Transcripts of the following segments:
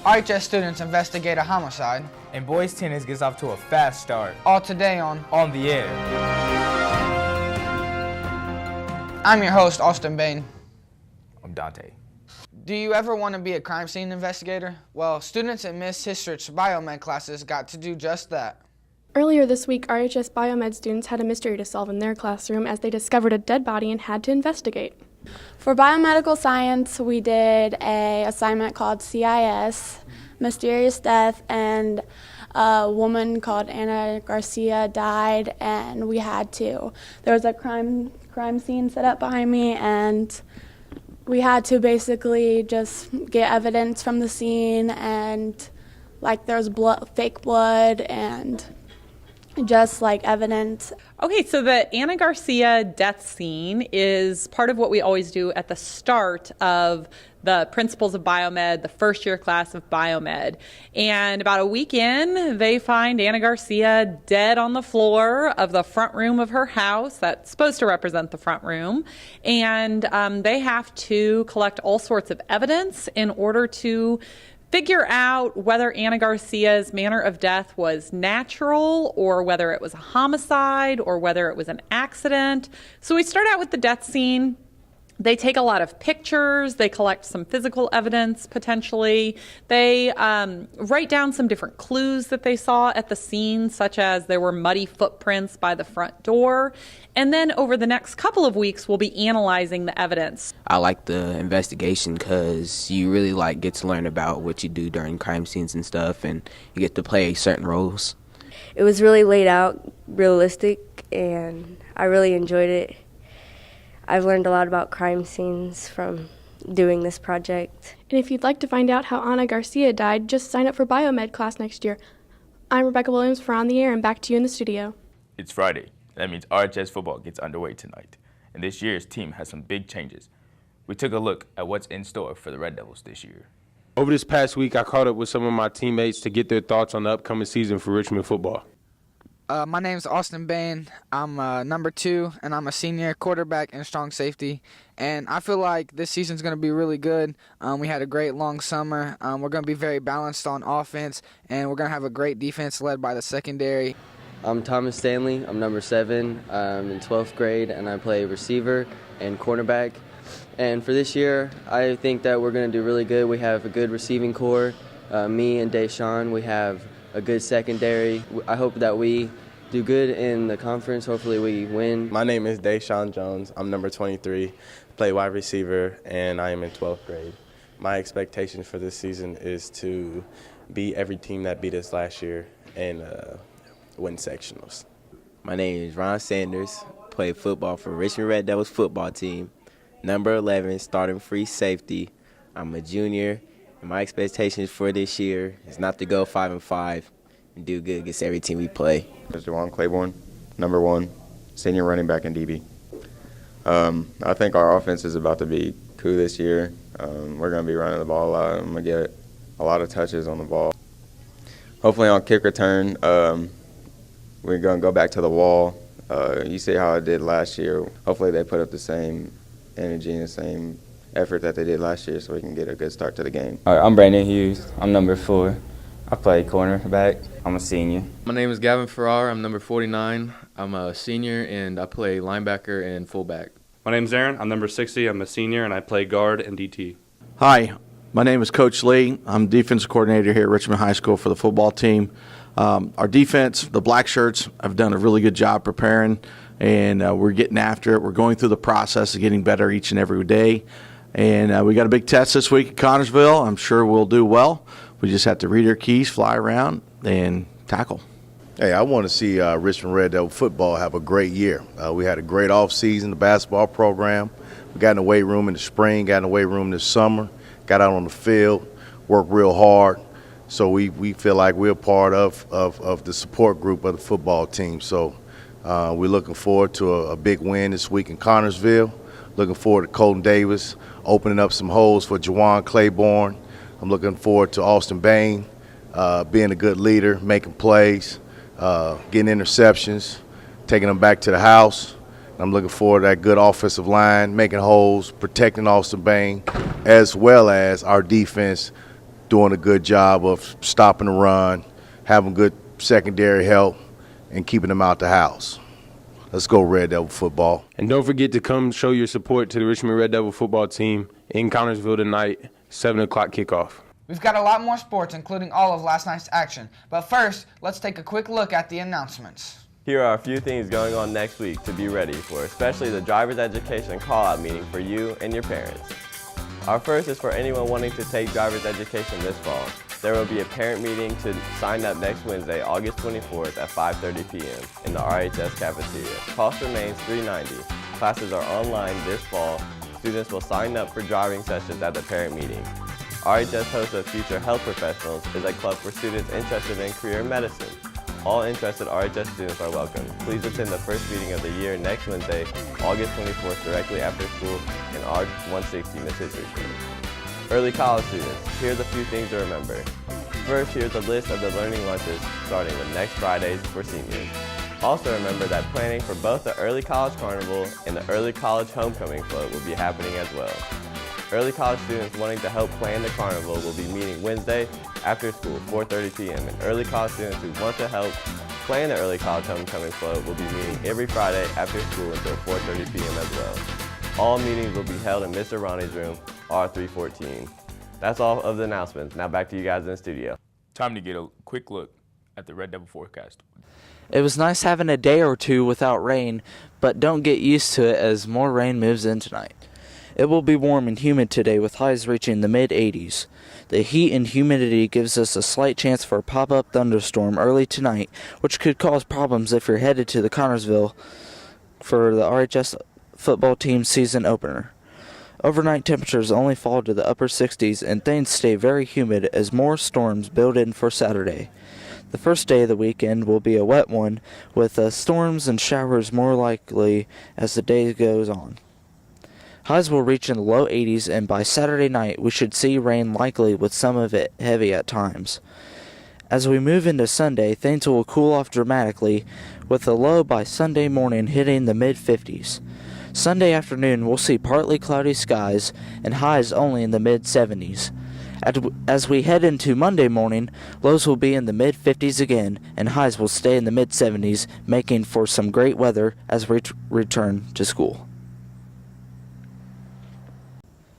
RHS students investigate a homicide. And boys tennis gets off to a fast start. All today on the Air. I'm your host, Austin Bain. I'm Dante. Do you ever want to be a crime scene investigator? Well, students in Miss Histrich's BioMed classes got to do just that. Earlier this week, RHS BioMed students had a mystery to solve in their classroom as they discovered a dead body and had to investigate. For biomedical science, we did an assignment called CIS, Mysterious Death, and a woman called Ana Garcia died, and we had to. There was a crime scene set up behind me, and we had to basically just get evidence from the scene, and like there was fake blood, and just like evidence. Okay, so the Ana Garcia death scene is part of what we always do at the start of the Principles of BioMed, the first year class of BioMed. And about a week in, they find Ana Garcia dead on the floor of the front room of her house. That's supposed to represent the front room. And they have to collect all sorts of evidence in order to figure out whether Ana Garcia's manner of death was natural or whether it was a homicide or whether it was an accident. So we start out with the death scene. They take a lot of pictures. They collect some physical evidence, potentially. They write down some different clues that they saw at the scene, such as there were muddy footprints by the front door. And then over the next couple of weeks, we'll be analyzing the evidence. I like the investigation because you really get to learn about what you do during crime scenes and stuff, and you get to play certain roles. It was really laid out, realistic, and I really enjoyed it. I've learned a lot about crime scenes from doing this project. And if you'd like to find out how Ana Garcia died, just sign up for BioMed class next year. I'm Rebecca Williams for On the Air, and back to you in the studio. It's Friday. That means RHS football gets underway tonight. And this year's team has some big changes. We took a look at what's in store for the Red Devils this year. Over this past week, I caught up with some of my teammates to get their thoughts on the upcoming season for Richmond football. My name's Austin Bain. I'm number 2, and I'm a senior quarterback and strong safety. And I feel like this season's going to be really good. We had a great long summer. We're going to be very balanced on offense, and we're going to have a great defense led by the secondary. I'm Thomas Stanley. I'm number 7. I'm in 12th grade, and I play receiver and cornerback. And for this year, I think that we're going to do really good. We have a good receiving core. Me and Deshaun, we have a good secondary. I hope that we do good in the conference. Hopefully we win. My name is Deshaun Jones. I'm number 23, play wide receiver, and I am in 12th grade. My expectations for this season is to beat every team that beat us last year and win sectionals. My name is Ron Sanders, play football for Richmond Red Devils football team, number 11, starting free safety. I'm a junior. And my expectations for this year is not to go 5-5 and do good against every team we play. This is Juwan Claiborne, number 1, senior running back in DB. I think our offense is about to be cool this year. We're going to be running the ball a lot. I'm going to get a lot of touches on the ball. Hopefully on kick return, we're going to go back to the wall. You see how I did last year. Hopefully they put up the same energy and the same effort that they did last year so we can get a good start to the game. All right, I'm Brandon Hughes. I'm number 4. I play cornerback. I'm a senior. My name is Gavin Farrar. I'm number 49. I'm a senior, and I play linebacker and fullback. My name's Aaron. I'm number 60. I'm a senior, and I play guard and DT. Hi, my name is Coach Lee. I'm defensive coordinator here at Richmond High School for the football team. Our defense, the black shirts, have done a really good job preparing, and we're getting after it. We're going through the process of getting better each and every day. And we got a big test this week at Connersville. I'm sure we'll do well. We just have to read our keys, fly around, and tackle. Hey, I want to see Richmond Red Devil football have a great year. We had a great off-season, the basketball program. We got in the weight room in the spring, got in the weight room this summer, got out on the field, worked real hard. So we feel like we're part of the support group of the football team. So we're looking forward to a big win this week in Connersville. Looking forward to Colton Davis opening up some holes for Juwan Claiborne. I'm looking forward to Austin Bain being a good leader, making plays, getting interceptions, taking them back to the house. I'm looking forward to that good offensive line, making holes, protecting Austin Bain, as well as our defense doing a good job of stopping the run, having good secondary help, and keeping them out the house. Let's go Red Devil football. And don't forget to come show your support to the Richmond Red Devil football team in Connersville tonight, 7 o'clock kickoff. We've got a lot more sports, including all of last night's action. But first, let's take a quick look at the announcements. Here are a few things going on next week to be ready for, especially the driver's education call-out meeting for you and your parents. Our first is for anyone wanting to take driver's education this fall. There will be a parent meeting to sign up next Wednesday, August 24th at 5:30 p.m. in the RHS cafeteria. Cost remains $390. Classes are online this fall. Students will sign up for driving sessions at the parent meeting. RHS Host of Future Health Professionals is a club for students interested in career medicine. All interested RHS students are welcome. Please attend the first meeting of the year next Wednesday, August 24th, directly after school in R160 Miss History Street. Early college students, here's a few things to remember. First, here's a list of the learning lunches starting with next Fridays for seniors. Also remember that planning for both the Early College Carnival and the Early College Homecoming Float will be happening as well. Early college students wanting to help plan the carnival will be meeting Wednesday after school, 4:30 p.m. And early college students who want to help plan the Early College Homecoming Float will be meeting every Friday after school until 4:30 p.m. as well. All meetings will be held in Mr. Ronnie's room, R314. That's all of the announcements. Now back to you guys in the studio. Time to get a quick look at the Red Devil forecast. It was nice having a day or two without rain, but don't get used to it as more rain moves in tonight. It will be warm and humid today with highs reaching the mid-80s. The heat and humidity gives us a slight chance for a pop-up thunderstorm early tonight, which could cause problems if you're headed to the Connersville for the RHS football team season opener. Overnight temperatures only fall to the upper 60s and things stay very humid as more storms build in for Saturday. The first day of the weekend will be a wet one, with storms and showers more likely as the day goes on. Highs will reach in the low 80s, and by Saturday night we should see rain likely with some of it heavy at times. As we move into Sunday, things will cool off dramatically, with a low by Sunday morning hitting the mid-50s. Sunday afternoon we'll see partly cloudy skies and highs only in the mid-70s. As we head into Monday morning, lows will be in the mid-50s again, and highs will stay in the mid-70s, making for some great weather as we return to school.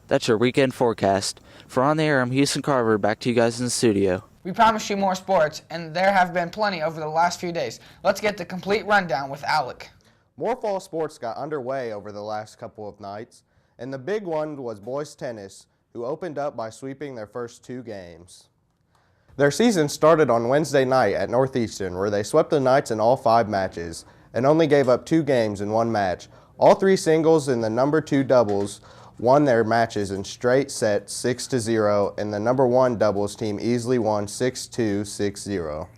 That's your weekend forecast. For On the Air, I'm Houston Carver. Back to you guys in the studio. We promised you more sports, and there have been plenty over the last few days. Let's get the complete rundown with Alec. More fall sports got underway over the last couple of nights, and the big one was boys tennis, who opened up by sweeping their first 2 games. Their season started on Wednesday night at Northeastern, where they swept the Knights in all 5 matches and only gave up 2 games in 1 match. All 3 singles and the number 2 doubles won their matches in straight sets 6-0, and the number 1 doubles team easily won 6-2, 6-0.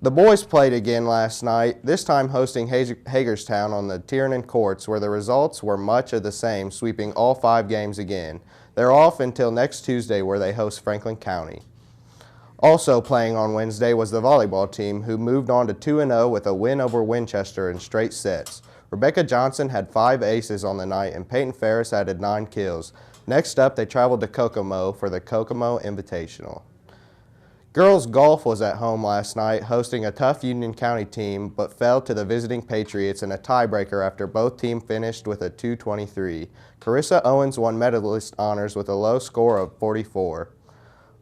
The boys played again last night, this time hosting Hagerstown on the Tiernan courts, where the results were much of the same, sweeping all 5 games again. They're off until next Tuesday, where they host Franklin County. Also playing on Wednesday was the volleyball team, who moved on to 2-0 with a win over Winchester in straight sets. Rebecca Johnson had 5 aces on the night, and Peyton Ferris added 9 kills. Next up, they traveled to Kokomo for the Kokomo Invitational. Girls golf was at home last night, hosting a tough Union County team, but fell to the visiting Patriots in a tiebreaker after both teams finished with a 223. Carissa Owens won medalist honors with a low score of 44.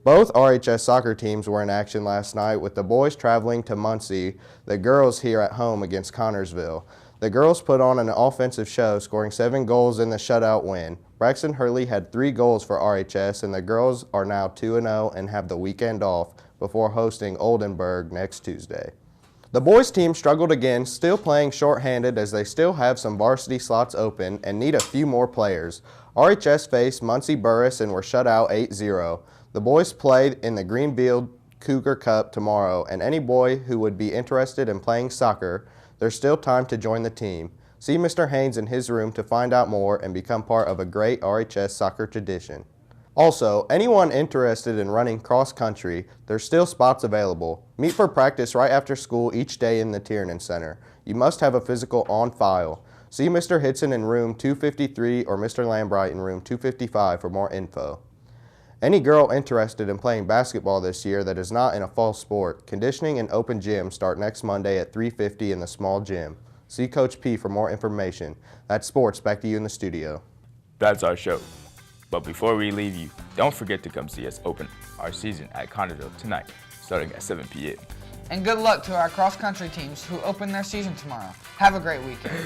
Both RHS soccer teams were in action last night, with the boys traveling to Muncie, the girls here at home against Connersville. The girls put on an offensive show, scoring 7 goals in the shutout win. Braxton Hurley had 3 goals for RHS, and the girls are now 2-0 and have the weekend off before hosting Oldenburg next Tuesday. The boys team struggled again, still playing shorthanded as they still have some varsity slots open and need a few more players. RHS faced Muncie Burris and were shut out 8-0. The boys played in the Greenfield Cougar Cup tomorrow, and any boy who would be interested in playing soccer, there's still time to join the team. See Mr. Haynes in his room to find out more and become part of a great RHS soccer tradition. Also, anyone interested in running cross country, there's still spots available. Meet for practice right after school each day in the Tiernan Center. You must have a physical on file. See Mr. Hitson in room 253 or Mr. Lambright in room 255 for more info. Any girl interested in playing basketball this year that is not in a fall sport, conditioning and open gym start next Monday at 3:50 in the small gym. See Coach P for more information. That's sports. Back to you in the studio. That's our show. But before we leave you, don't forget to come see us open our season at Connerville tonight, starting at 7 p.m. And good luck to our cross-country teams who open their season tomorrow. Have a great weekend.